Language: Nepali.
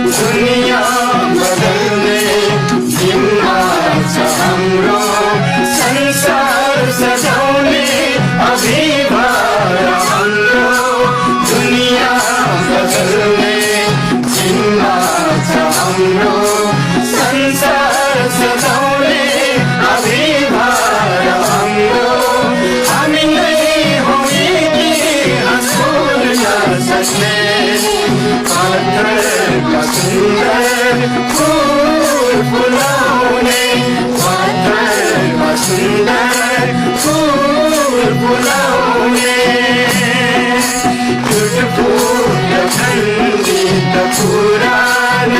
दुनिया बदलने जिम्मा छ हाम्रो संसार सजाउने अभी भार हाम्रो दुनिया बदलने जिम्मा छ हाम्रो संसार सजाउने अभी भार हाम्रो हामी नै हौ इतिहास भुल्न सक्ने पाथरका सुन्दर फुल फुलाउने पाथरका सुन्दर फुल फुलाउने टुटफुट खण्डित पुराण